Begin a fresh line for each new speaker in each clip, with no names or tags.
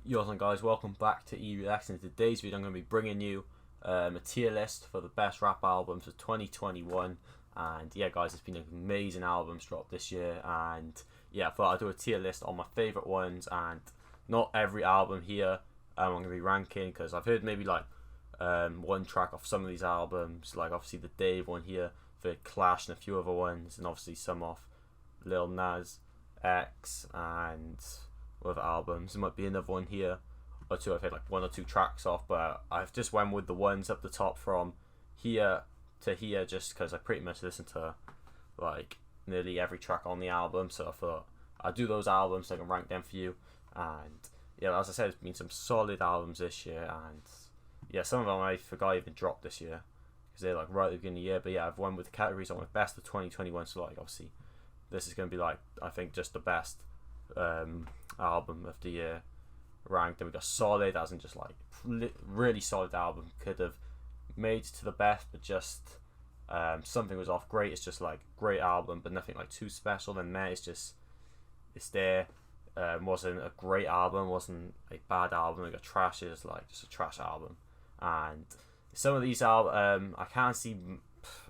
Yo, what's up guys, welcome back to E-React. In today's video I'm going to be bringing you a tier list for the best rap albums of 2021. And yeah guys, it's been amazing albums dropped this year, and yeah, I thought I'd do a tier list on my favourite ones. And not every album here I'm going to be ranking, because I've heard maybe like one track off some of these albums, like obviously the Dave one here, for Clash and a few other ones, and obviously some off Lil Nas X and other albums. There might be another one here or two I've had like one or two tracks off, but I've just went with the ones up the top from here to here, just because I pretty much listen to like nearly every track on the album. So I thought I'd do those albums so I can rank them for you. And yeah, as I said, it's been some solid albums this year, and yeah, some of them I forgot even dropped this year because they're like right at the beginning of the year. But yeah, I've won with the categories on with best of 2021. So like obviously this is going to be like, I think, just the best album of the year ranked. And we got solid, as in just like really solid album. Could have made it to the best, but just something was off. Great, it's just like great album, but nothing like too special. Then there, it's there. Wasn't a great album, wasn't a bad album. We got trash, is like just a trash album. And some of these albums, I can't see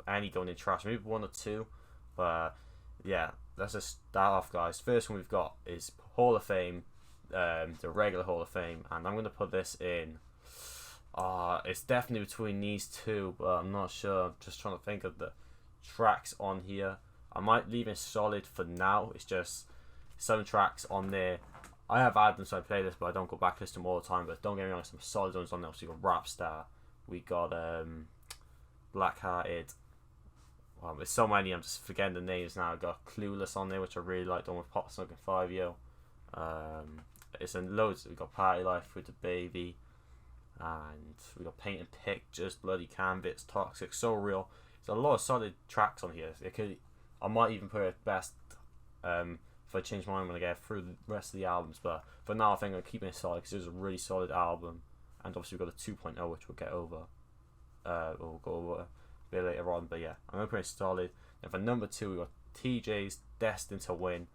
any going in trash. Maybe one or two, but yeah, let's just start off, guys. First one we've got is Hall of Fame, the regular Hall of Fame, and I'm going to put this in. It's definitely between these two, but I'm not sure. I'm just trying to think of the tracks on here. I might leave it solid for now. It's just some tracks on there. I have added them so I play this, but I don't go back to listen to them all the time. But don't get me wrong, some solid ones on there. So we got Rap Star, we got Black Hearted. Well, there's so many, I'm just forgetting the names now. I got Clueless on there, which I really liked, on with Pop Smoke and 5 Yo. It's in loads. We got Party Life with the Baby, and we got Paint and Pictures, Bloody Canvas, Toxic, So Real. There's a lot of solid tracks on here. I might even put it best if I change my mind when I get through the rest of the albums. But for now, I think I'm keeping it solid because it was a really solid album. And obviously we've got a 2.0, which we'll get over. We'll go over a bit later on. But yeah, I'm going to put it solid. And for number 2, we got TJ's Destined to Win.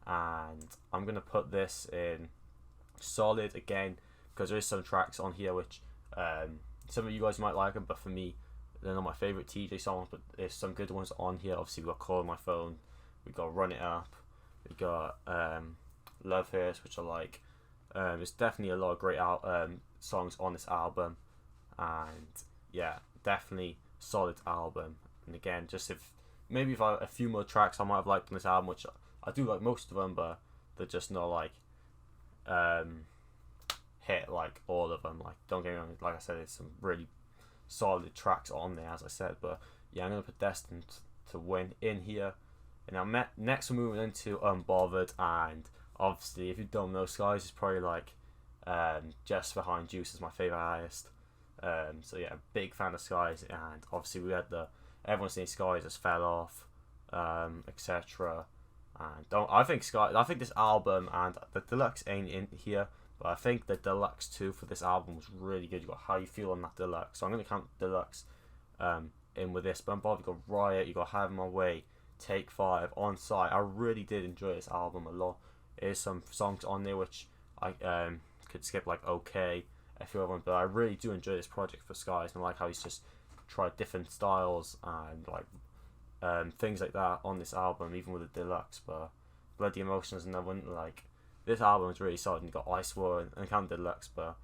And I'm going to put this in solid again, because there is some tracks on here which some of you guys might like them, but for me, they're not my favourite TJ songs. But there's some good ones on here. Obviously, we've got Call My Phone, we've got Run It Up, we got Love Hurts, which I like. There's definitely a lot of great songs on this album, and yeah, definitely solid album. And again, just if I a few more tracks I might have liked on this album, which I do like most of them, but they're just not like hit like all of them. Like, don't get me wrong, like I said, there's some really solid tracks on there, as I said. But yeah, I'm gonna put Destined to Win in here. And now next we're moving into Unbothered, and obviously if you don't know, Skies is probably like just behind Juice as my favourite artist. So yeah, big fan of Skies, and obviously we had everyone's saying Skies just fell off, etc. And I think this album and the deluxe ain't in here, but I think the deluxe too for this album was really good. You got How You Feel on that deluxe, so I'm gonna count the deluxe in with this. But Unbothered, you got Riot, you got Have My Way, Take 5, On Site. I really did enjoy this album a lot. There's some songs on there which I could skip, like Okay, a few other ones, but I really do enjoy this project for Skies, and I like how he's just tried different styles and like things like that on this album, even with the deluxe. But Bloody Emotions and another one. Like, this album is really solid. And you got Ice War and count the deluxe, but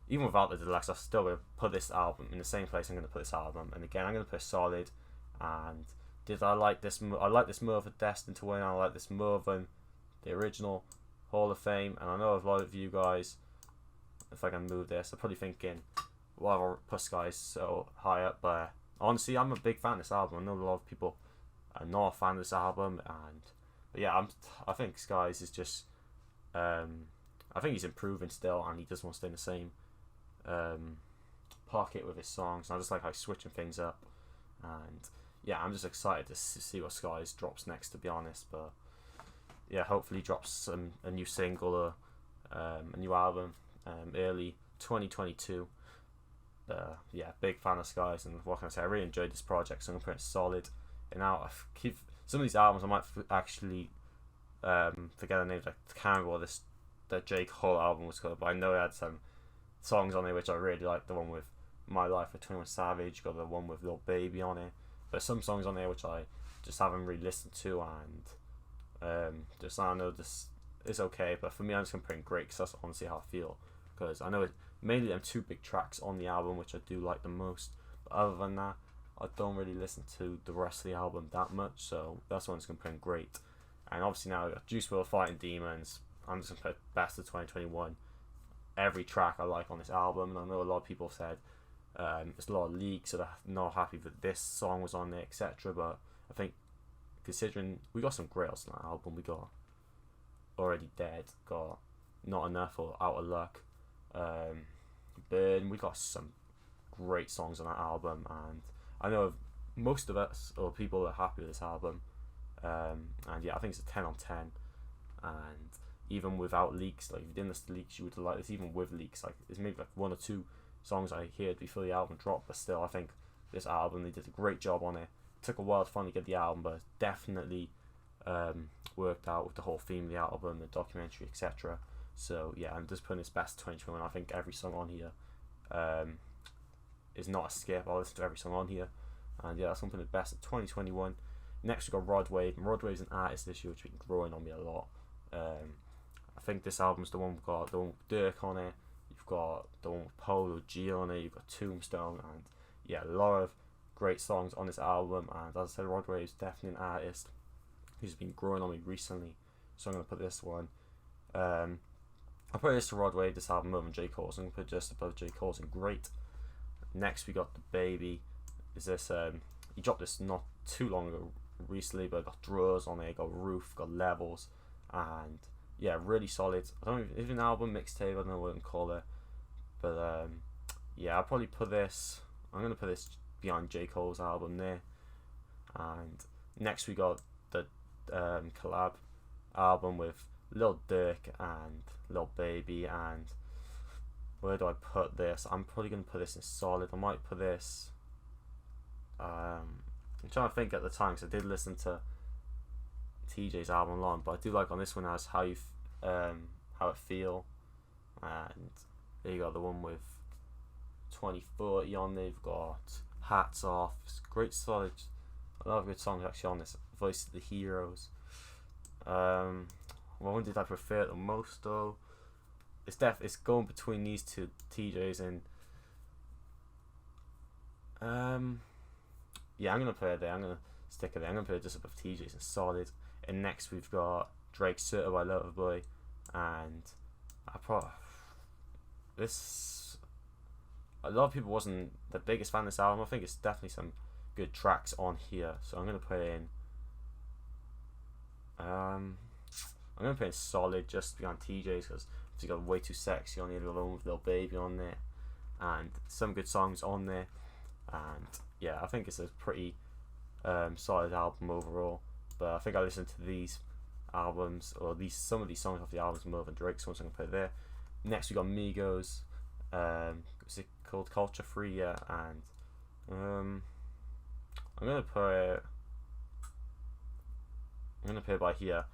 even without the deluxe, I still going to put this album in the same place I'm going to put this album. And again, I'm going to put solid. And did I like this? I like this more than Destined to Win. I like this more than the original Hall of Fame. And I know a lot of you guys, if I can move this, are probably thinking, why have I put Skies so high up? But honestly, I'm a big fan of this album. I know a lot of people are not a fan of this album, but yeah, I think Skies is just, I think he's improving still, and he doesn't want to stay in the same pocket with his songs. And I just like how he's switching things up, and yeah, I'm just excited to see what Skies drops next, to be honest. But yeah, hopefully he drops a new single or a new album early 2022. Yeah, big fan of Skies, and what can I say? I really enjoyed this project, so I'm gonna put it solid. And now some of these albums I might actually forget the names. I can't remember what this the J. Cole album was good, but I know it had some songs on it which I really like. The one with My Life with 21 Savage, got the one with Lil Baby on it. There's some songs on there which I just haven't really listened to, and just I don't know, this is okay. But for me, I'm just gonna put in great because that's honestly how I feel. Because I know it mainly them two big tracks on the album which I do like the most. But other than that, I don't really listen to the rest of the album that much. So that's one I'm just gonna put in great. And obviously now I got Juice WRLD Fighting Demons. I'm just gonna put best of 2021. Every track I like on this album, and I know a lot of people have said there's a lot of leaks that are not happy that this song was on there, etc. But I think considering we got some great songs on that album, we got Already Dead, got Not Enough or Out of Luck, Burn. We got some great songs on that album, and I know most of us or people are happy with this album. And yeah, I think it's a 10 on 10, and even without leaks, like if you didn't listen to leaks, you would like this. Even with leaks, like there's maybe like one or two songs I heard before the album dropped, but still I think this album, they did a great job on it. Took a while to finally get the album, but definitely worked out with the whole theme of the album, the documentary, etc. So yeah, I'm just putting this best 2021. I think every song on here is not a skip. I'll listen to every song on here, and yeah, that's something the best of 2021. Next we got Rod Wave, and Rod Wave's an artist this year which has been growing on me a lot. I think this album's the one with Dirk on it. You've got the one with Polo G on it. You've got Tombstone, and yeah, a lot of great songs on this album. And as I said, Rod Wave's definitely an artist who's been growing on me recently. So I'm gonna put this one. I'll put this to Rod Wave, this album, over than J. Cole's. I'm gonna put just above J. Cole's and great. Next we got The Baby. Is this he dropped this not too long ago recently, but got Drawers on it, got Roof, got Levels, and yeah, really solid. I don't know if it's an album, mixtape, I don't know what to call it, but yeah, I'll probably put this, I'm gonna put this behind J. Cole's album there. And next we got the collab album with Lil Durk and Lil Baby, and where do I put this? I'm probably gonna put this in solid. I might put this I'm trying to think at the time, because I did listen to TJ's album long, but I do like on this one as How It Feel, and there you got the one with 2040 on there. You've got Hats Off. It's great, solid, a lot of good songs actually on this. Voice of the Heroes. What one did I prefer the most though? It's going between these two, TJ's and yeah, I'm gonna put it there. I'm gonna stick it there. I'm gonna put it just above TJ's and solid. And next we've got Drake's Certified Lover Boy, and this, a lot of people wasn't the biggest fan of this album. I think it's definitely some good tracks on here, so I'm gonna put it in I'm gonna put it in solid just beyond TJ's, because you got Way Too Sexy on here, the one with Lil Baby on there, and some good songs on there. And yeah, I think it's a pretty solid album overall. But I think I listened to these albums, or some of these songs off the albums more than Drake's, so I'm gonna put it there. Next we got Migos, is it called Culture Free? Yeah, and I'm gonna put it by here.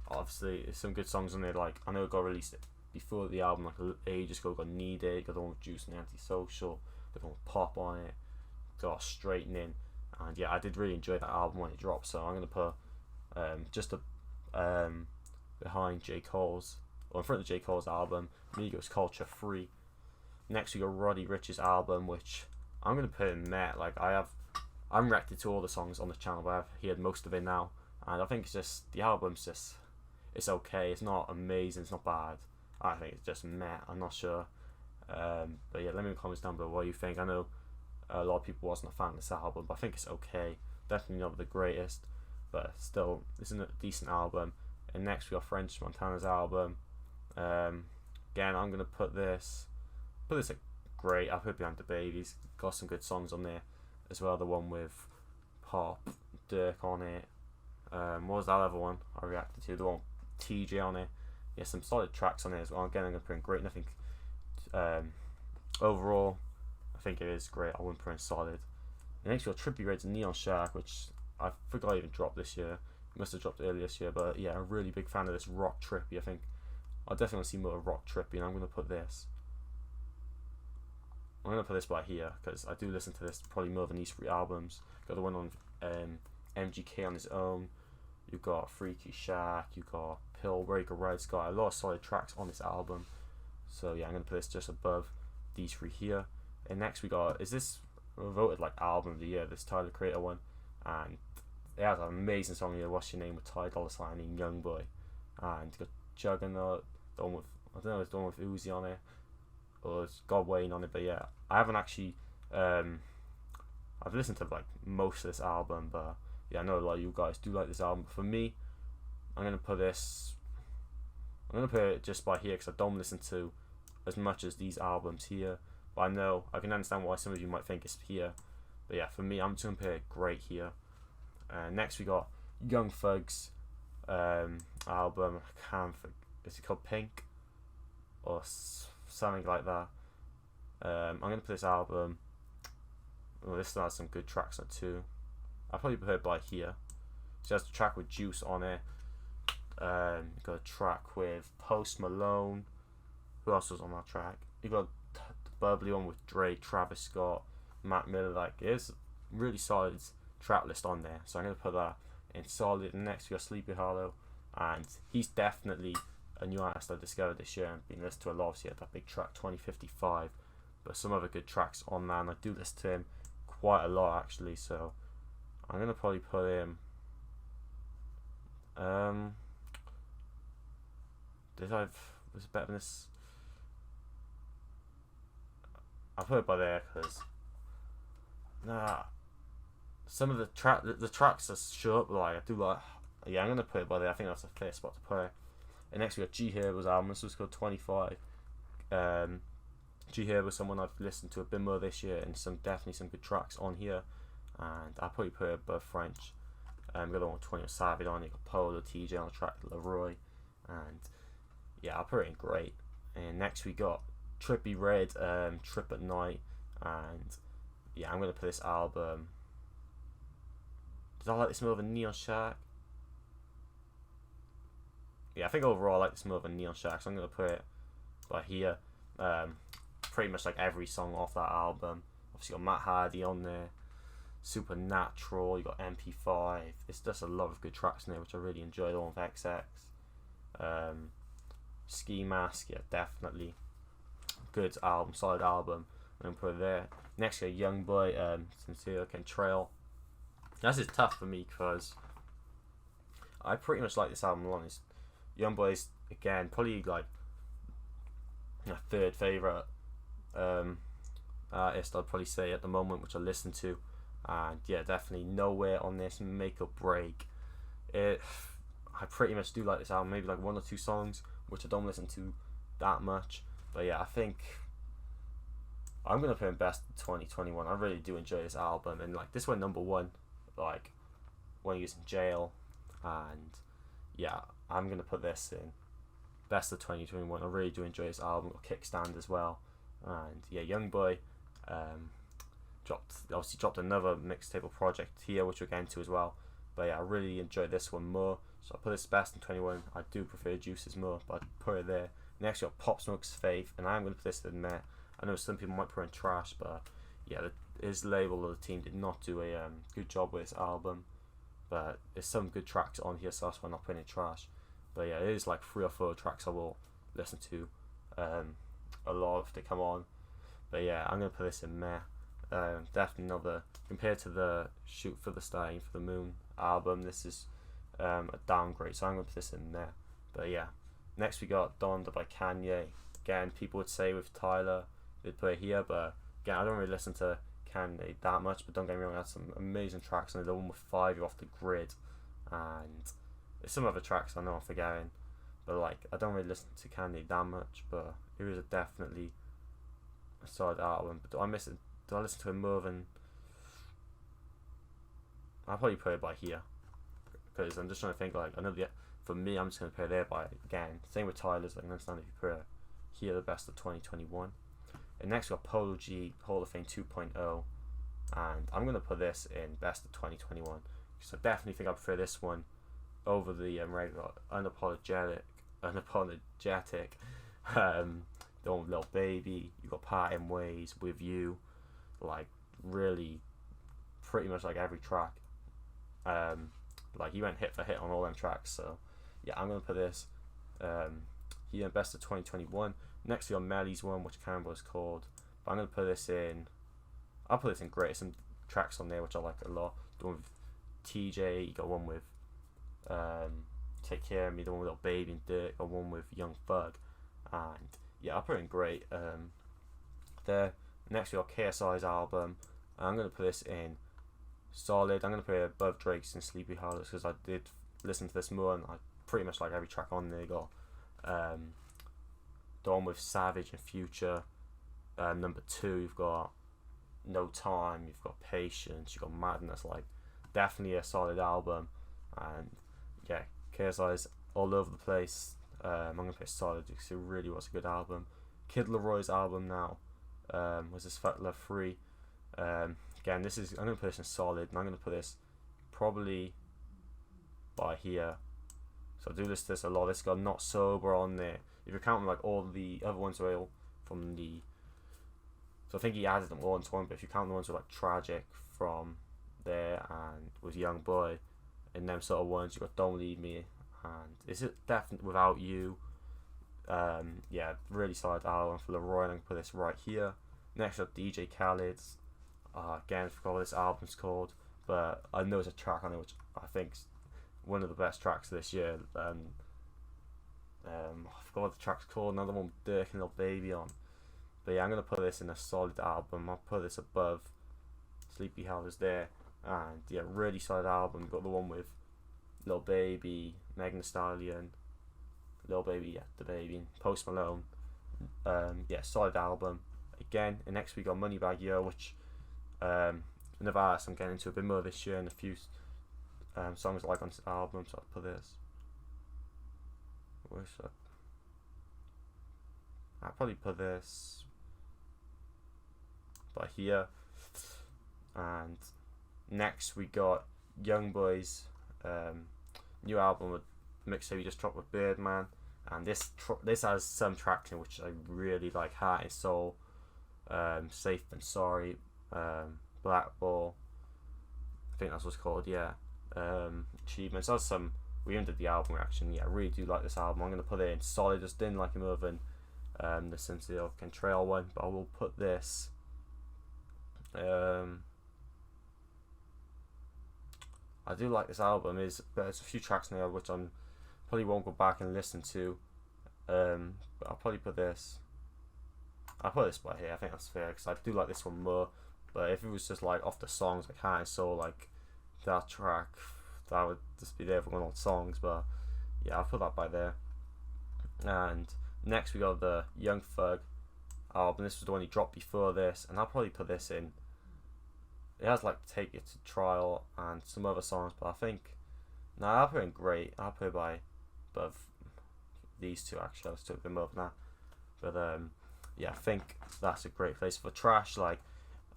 Obviously, there's some good songs on there. Like I know it got released before the album, like ages ago. Got Need It, got the one with Juice and Antisocial, got the one with Pop on it, got Straightening, and yeah, I did really enjoy that album when it dropped. So I'm gonna put just behind J. Cole's, or in front of J. Cole's album, Migos Culture Free. Next we got Roddy Ricch's album, which I'm gonna put in there. Like I'm reacted to all the songs on the channel, but I've heard most of it now, and I think it's just, the album's just, it's okay. It's not amazing. It's not bad. I think it's just meh. I'm not sure. But yeah, let me know in the comments down below what you think. I know a lot of people wasn't a fan of this album, but I think it's okay. Definitely not the greatest, but still, it's a decent album. And next we got French Montana's album. Again, I'm gonna put this at great. I put it behind The Baby's. Got some good songs on there as well. The one with Pop, Dirk on it. What was that other one I reacted to? The one with TJ on it. Yeah, some solid tracks on there as well. Again, I'm gonna put in great. And I think overall, I think it is great. I wouldn't put in solid. And next we got Trippy Red's Neon Shark, which I forgot even dropped this year. It must have dropped earlier this year, but yeah, a really big fan of this rock Trippy. I think I definitely want to see more rock Trippy, and I'm gonna put this. I'm gonna put this by here because I do listen to this probably more than these 3 albums. Got the one on MGK on his own. You've got Freaky Shack. You've got Pillbreaker, Red Sky. A lot of solid tracks on this album. So yeah, I'm gonna put this just above these 3 here. And next we got, is this voted like album of the year? This Tyler Creator one, and it has an amazing song here. What's Your Name with Ty Dolla $ign and Young Boy, and you got Juggernaut, the one with, I don't know, it's the one with Uzi on it, or it's God Wayne on it. But yeah, I haven't actually I've listened to like most of this album, but yeah, I know a lot of you guys do like this album. But for me, I'm gonna put it just by here because I don't listen to as much as these albums here. But I know I can understand why some of you might think it's here. But yeah, for me, I'm just gonna put it great here. Next we got Young Thug's album. I can't think, is it called Pink or something like that? I'm gonna put this album. Well, this still has some good tracks on it too. I'll probably put it by here. So there's a track with Juice on it. Got a track with Post Malone. Who else was on that track? You got the bubbly one with Drake, Travis Scott, Mac Miller. Like, it's really solid track list on there. So I'm gonna put that in solid. And next we got Sleepy Hollow, and he's definitely a new artist I discovered this year and been listening to a lot. Obviously, he had that big track 2055, but some other good tracks on there. And I do listen to him quite a lot actually. So I'm gonna probably put him. Was it better than this? I'll put it by there because some of the tracks are short, but like I do like. Yeah, I'm gonna put it by there. I think that's a fair spot to put it. And next we got G Herbo's album. This was called 25. G Herbo was someone I've listened to a bit more this year, and definitely some good tracks on here. And I'll probably put it above French. We got the one with 20 Savage on it. Got Polo, TJ on the track, Leroy, and yeah, I'll put it in great. And next we got Trippy Red, Trip at Night, and yeah, I'm gonna put this album. Did I like this more than Neon Shark? Yeah, I think overall I like this more than Neon Shark, so I'm gonna put it right here. Pretty much like every song off that album. Obviously got Matt Hardy on there, Supernatural, you got MP5. It's just a lot of good tracks in there which I really enjoyed. All of XX, Ski Mask, yeah, definitely good album, solid album. I'm gonna put it there. Next we got Young Boy, Sincere Contrail. This is tough for me because I pretty much like this album a lot. Young Boy's again probably like my third favourite artist I'd probably say at the moment, which I listen to, and yeah, definitely Nowhere on this, Make or Break. I pretty much do like this album, maybe like 1 or 2 songs which I don't listen to that much, but yeah, I think I'm gonna put in best of 2021. I really do enjoy this album, and like this went #1 like when he was in jail, and yeah, I'm gonna put this in best of 2021. I really do enjoy this album. Got Kickstand as well, and yeah, Young Boy dropped another mixtape project here which we'll get into as well, but yeah, I really enjoyed this one more, so I put this best in 21. I do prefer Juice's more, but I put it there. Next we got Pop Smoke's Faith, and I'm gonna put this in there. I know some people might put it in trash, but yeah, his label or the team did not do a good job with this album, but there's some good tracks on here, so that's why I'm not putting it in trash. But yeah, it is like 3 or 4 tracks I will listen to a lot if they come on. But yeah, I'm gonna put this in meh. Definitely another, compared to the Shoot for the Star, Aim for the Moon album, this is a downgrade, so I'm gonna put this in there. But yeah, next we got Donda by Kanye. Again, people would say with Tyler they'd put it here, but again, I don't really listen to Kanye that much, but don't get me wrong, I had some amazing tracks on the one with 5 Off the Grid, and there's some other tracks I know I'm forgetting, but like I don't really listen to Kanye that much, but it was definitely a solid album. But do I listen to it more than? I'll probably put it by here because I'm just trying to think. Like I know for me, I'm just gonna put it there by again. Same with Tyler's. I can understand if you put it here, the best of 2021. And next we got Polo G Hall of Fame 2.0, and I'm gonna put this in best of 2021 because I definitely think I prefer this one over the regular Unapologetic unapologetic. The one with Lil Baby, you got Parting Ways, With You, like really pretty much like every track. Like he went hit for hit on all them tracks. So yeah, I'm gonna put this here in best of 2021. Next we got Melly's one, which I can't remember what it's called, but I'm gonna put this in. I'll put this in great. Some tracks on there which I like a lot. The one with TJ, you got one with Take Care of Me, the one with Lil Baby and Dirt, got one with Young Thug, and yeah, I'll put in great. There. Next we got KSI's album. I'm gonna put this in solid. I'm gonna put it above Drake's and Sleepy Hollows because I did listen to this more and I pretty much like every track on there. Got the one with Savage and Future. Number 2, you've got No Time, you've got Patience, you've got Madness. Like definitely a solid album, and yeah, KSI's all over the place. I'm gonna put solid because it really was a good album. Kid Leroy's album now was this Fat Love Free. Again, this is, I'm gonna put this in solid, and I'm gonna put this probably by here. So I do listen to this a lot. This got Not Sober on there. If you're counting like all the other ones were all from the, so I think he added them all into one. But if you count the ones with like Tragic from there and with Young Boy, and them sort of ones, you got Don't Leave Me and Is It Definitely Without You. Yeah, really solid album for Leroy. I'm gonna put this right here. Next up, DJ Khaled's. Again, I forgot what this album's called, but I know there's a track on it which I think's one of the best tracks this year. I forgot what the track's called. Another one with Dirk and Lil Baby on. But yeah, I'm gonna put this in a solid album. I'll put this above Sleepy Hollows there, and yeah, really solid album. We've got the one with Lil Baby, Megan Thee Stallion, Lil Baby, yeah, the Baby, and Post Malone. Yeah, solid album. Again, and next we got Moneybagg Yo, which another artist I'm getting into a bit more this year, and a few songs I like on this album. So I'll put this. Where's that? I'll probably put this by here. And next we got Young Boy's new album with mixtape he just dropped with Birdman, and this has some traction which I really like. Heart and Soul, Safe and Sorry, Black Ball, I think that's what's called, yeah. Achievements. That's some, we ended the album reaction. Yeah, I really do like this album. I'm gonna put it in solid. Just didn't like him more than the Cynthia of Contrail one, but I will put this I do like this album, but there's a few tracks in there which I'm probably won't go back and listen to, but I'll probably put this, I'll put this by here. I think that's fair because I do like this one more. But if it was just like off the songs, like Heart and Soul, like that track, that would just be there for one of the songs. But yeah, I'll put that by there. And next we got the Young Thug album. This was the one he dropped before this, and I'll probably put this in. It has like Take It to Trial and some other songs, but I think I'll put it in great. I'll put it by above these two actually. I was talking them up now, but yeah, I think that's a great place for trash. Like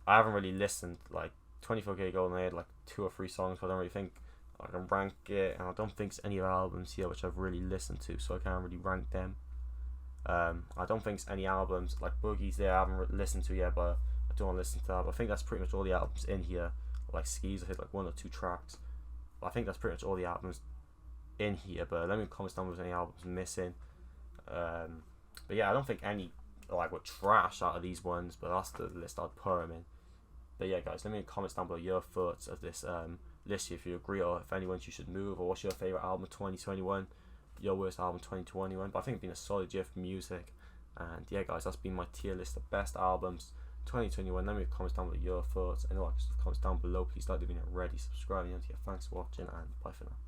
I haven't really listened, like 24K Golden had like 2 or 3 songs, but I don't really think I can rank it, and I don't think there's any albums here which I've really listened to, so I can't really rank them. I don't think there's any albums like Boogie's there I haven't listened to yet, but I don't want to listen to that. But I think that's pretty much all the albums in here. Like Skis, I hit like 1 or 2 tracks, but I think that's pretty much all the albums in here. But let me comment down if there's any albums missing. But yeah, I don't think any like were trash out of these ones, but that's the list I'd put them in. But yeah, guys, let me comment down below your thoughts of this list, if you agree, or if anyone you should move, or what's your favourite album of 2021, your worst album 2021. But I think it's been a solid year for music. And yeah, guys, that's been my tier list of best albums 2021. Let me comment down below your thoughts, and like comments down below. Please like the video already, subscribing, and yeah, thanks for watching, and bye for now.